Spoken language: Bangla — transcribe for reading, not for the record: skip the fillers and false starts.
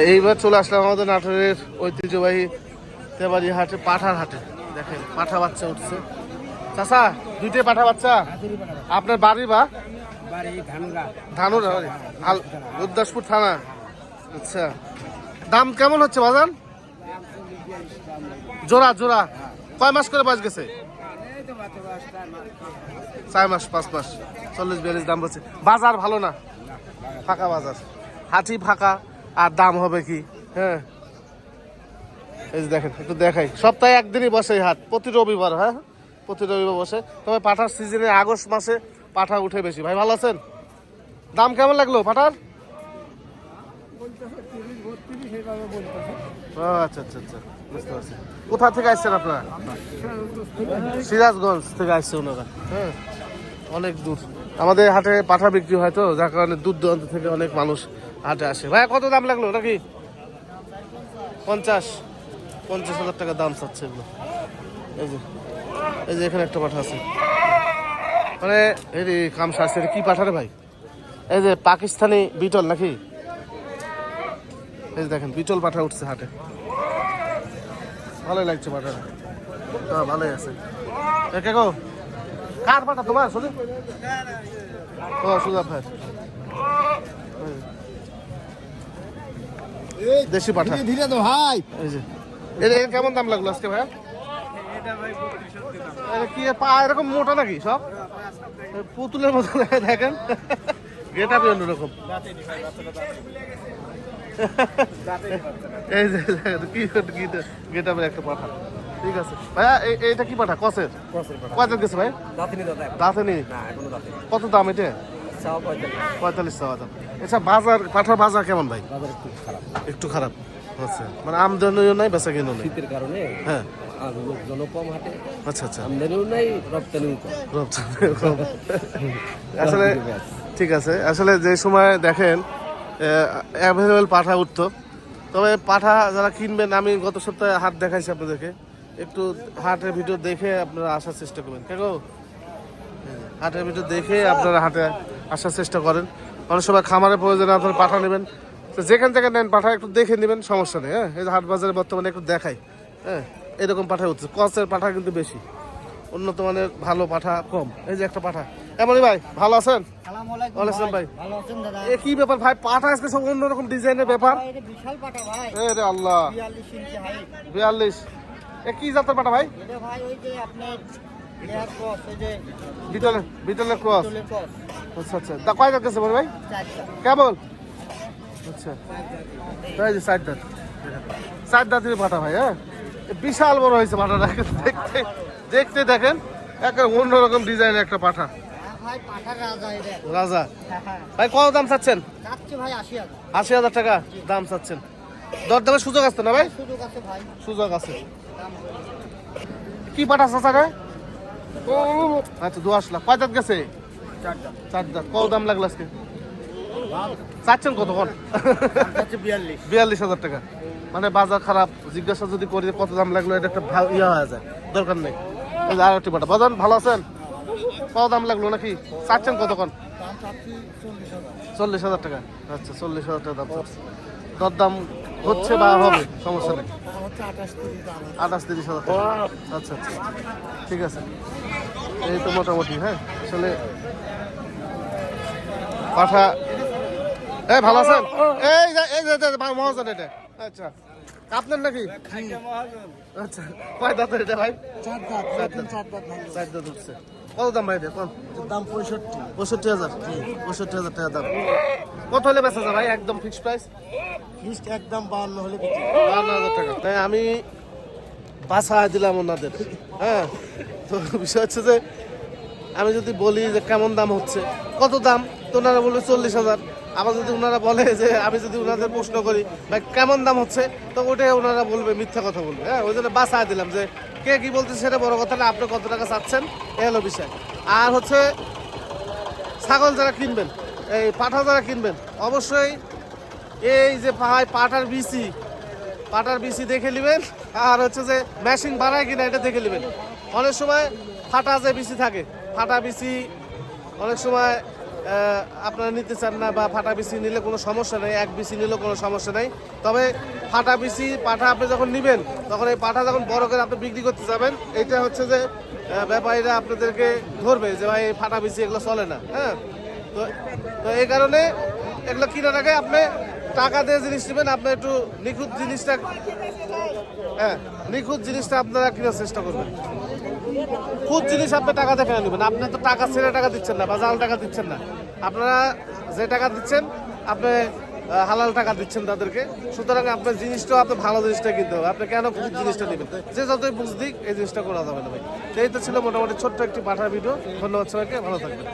এইবার চলে আসলাম আমাদের নাটোরের ঐতিহ্যবাহী তেবাড়ি হাটে, পাঠার হাটে। দেখেন পাঠা বাচ্চা উঠছে। চাচা দুইটাই পাঠা বাচ্চা? আপনার বাড়ি বা ধানুরা গুরদাসপুর থানা? আচ্ছা, দাম কেমন হচ্ছে বাজার? জোড়া জোড়া কয় মাস করে বয়স গেছে? 4 মাস 5 মাস, 40-42 দাম বলছে। বাজার ভালো না, ফাঁকা বাজার, হাঁটি ফাঁকা। আর দাম হবে কি? হ্যাঁ, এই যে দেখেন, একটু দেখাই। সপ্তাহে একদিনই বসে এই হাট, প্রতি রবিবার। হ্যাঁ, প্রতি রবিবার বসে। তবে পাঠার সিজনে আগস্ট মাসে পাঠা উঠে বেশি। ভাই ভালো আছেন? দাম কেমন লাগলো পাঠার? আচ্ছা আচ্ছা আচ্ছা, বুঝতে পারছি। কোথা থেকে আসছেন আপনারা? সিরাজগঞ্জ থেকে আসছে ওনারা। হ্যাঁ, অনেক দূর। আমাদের হাটে পাঠা বিক্রি হয় তো, যার কারণে দূর দূরান্ত থেকে অনেক মানুষ হাটে আসে। ভাই কত দাম লাগলো নাকি? 50,000 টাকা দাম চাচ্ছে এগুলো। এই যে এখানে একটা পাঠা আছে, মানে এর কাম সারছে। কি পাঠা রে ভাই? এই যে পাকিস্তানি বিটল নাকি? এই যে দেখেন বিটল পাঠা উঠছে হাটে, ভালোই লাগছে পাঠাটা। হ্যাঁ, ভালোই আছে। গো কার পাঠা তোমার? শুধু ও সুজা ভাই, দেশি পাঠা ধীরে তো ভাই। এই যে এর কেমন দাম লাগলো আজকে ভাই? কি পা এরকম মোটা নাকি সব? পুতুলের মতো দেখেন, গেট আপই অন্যরকম। এই যে কি গেট আপের একটা পাঠা। ঠিক আছে ভাইয়া, এইটা কি পাঠা? কসের? কয়টা গেছে ভাই? দাঁতেনি। কত দাম এটা? 45 চাওয়া দাম। আচ্ছা, বাজার পাঠার বাজার কেমন ভাই? একটু খারাপ। আচ্ছা, মানে আমদানিও নাই, বেচা কেনাও নাই শীতের কারণে। হ্যাঁ, কম হাটে। আচ্ছা আচ্ছা, আমদানিও নাই, রপ্তানিও কম। আসলে ঠিক আছে। আসলে যে সময় দেখেন অ্যাভেলেবেল পাঠা উঠতো, তবে পাঠা যারা কিনবেন, আমি গত সপ্তাহে হাট দেখাইছি আপনাদেরকে, একটু হাটের ভিডিও দেখে আপনারা আসার চেষ্টা করবেন। কেন হাটের ভিডিও দেখে আপনারা হাটে আসার চেষ্টা করেন। অনেক সময় খামারের প্রয়োজনে আপনারা পাঠা নেবেন, তো যেখান থেকে নেন পাঠা একটু দেখে নেবেন, সমস্যা নেই। হ্যাঁ, এই যে হাট বাজারে বর্তমানে একটু দেখাই। হ্যাঁ, এরকম পাঠা হচ্ছে, কচের পাঠা কিন্তু বেশি, উন্নত মানের ভালো পাঠা কম। এই যে একটা পাঠা। এমনই ভাই ভালো আছেন? ভাই এ কি ব্যাপার ভাই? পাঠা আজকে সব অন্যরকম ডিজাইনের ব্যাপার। রে আল্লাহ, 42। এ কি জাতের পাঠা ভাই? বিটলের ক্রস। আচ্ছা আচ্ছা, তা কয় দাঁত গেছে ভাই? কেবল? আচ্ছা, এই যে 4 দাঁত। 4 দাঁতের পাঠা ভাই। হ্যাঁ, বিশাল বড় হয়েছে পাঠাটা, দেখতে দেখতে দেখেন, একটা অন্যরকম ডিজাইনের একটা পাঠা। রাজা ভাই, কত দাম চাচ্ছেন? 80,000 টাকা দাম চাচ্ছেন। দরদামের সুযোগ আছে না ভাই? সুযোগ আছে। কি পাঠা চাচা রে? আচ্ছা, 10 লাখ। কয় দাঁত গেছে? 4 দাঁত। কত দাম লাগলো আজকে? চাচ্ছেন কত? 42,000 টাকা। মানে বাজার খারাপ, জিজ্ঞাসা যদি করি কত দাম লাগলো, এটা একটা ইয়ে হয়ে যায়, দরকার নেই। আর একটি পাঠা। বাজার ভালো আছেন? কত দাম লাগলো নাকি? চাচ্ছেন কতক্ষণ? 40,000 টাকা। আচ্ছা, 40,000 টাকা দাম চাচ্ছে। দরদাম হচ্ছে বা হবে, সমস্যা নেই। 28-30,000 টাকা। আচ্ছা আচ্ছা, ঠিক আছে। এই তো মোটামুটি। হ্যাঁ, আসলে পাঠা। এই ভালো আছেন? এই মহাজন এটা। আচ্ছা, আপনার নাকি? আচ্ছা, কয় দাঁতের এটা ভাই? 4 দাঁত উঠছে। কত দাম ভাই এটা? দাম 65,000। 65,000 টাকা দাম। কত হলে বেচা যায় ভাই? একদম ফিক্সড প্রাইস? একদম 52 হলে 52,000 টাকা। তাই আমি বাছা দিলাম ওনাদের। হ্যাঁ, তো বিষয় হচ্ছে যে আমি যদি বলি যে কেমন দাম হচ্ছে, কত দাম, তো ওনারা বলবে 40,000। আবার যদি ওনারা বলে যে, আমি যদি ওনাদের প্রশ্ন করি ভাই কেমন দাম হচ্ছে, তো ওটাই ওনারা বলবে মিথ্যা কথা বলবে। হ্যাঁ, ওই জন্য বাছায় দিলাম যে কে কি বলতেছে সেটা বড় কথা না, আপনি কত টাকা চাচ্ছেন, এ হলো বিষয়। আর হচ্ছে ছাগল যারা কিনবেন, এই পাঠা যারা কিনবেন, অবশ্যই এই যে পাঠার বিসি দেখে নেবেন। আর হচ্ছে যে মেশিন বাড়ায় কিনা এটা দেখে নেবেন। অনেক সময় ফাটা যে বিসি থাকে, ফাটা বিসি অনেক সময় আপনারা নিতে চান না বা ফাটা বিসি নিলে কোনো সমস্যা নেই, এক বিসি নিলেও কোনো সমস্যা নেই। তবে ফাটা বিসি পাঠা আপনি যখন নেবেন তখন এই পাঠা যখন বড় করে আপনি বিক্রি করতে যাবেন, এটা হচ্ছে যে ব্যাপারীরা আপনাদেরকে ধরবে যে ভাই ফাটা বিসি এগুলো চলে না। হ্যাঁ, তো তো এই কারণে এগুলো কিনার আগে আপনি টাকা দিয়ে জিনিস নেবেন, আপনি একটু নিখুঁত জিনিসটা, হ্যাঁ নিখুঁত জিনিসটা আপনারা কেনার চেষ্টা করবেন। খুদ জিনিস আপনি টাকা দেখে নেবেন, আপনি তো টাকা ছেড়ে টাকা দিচ্ছেন না বা জাল টাকা দিচ্ছেন না, আপনারা যে টাকা দিচ্ছেন আপনি হালাল টাকা দিচ্ছেন তাদেরকে। সুতরাং আপনার জিনিসটাও আপনি ভালো জিনিসটা কিনতে হবে, আপনি কেন খুদ জিনিসটা নেবেন, যে যতই বুঝ দিক এই জিনিসটা করা যাবে না ভাই। এই তো ছিল মোটামুটি ছোট্ট একটি পাঠার ভিডিও। ধন্যবাদ সবাইকে, ভালো থাকবেন।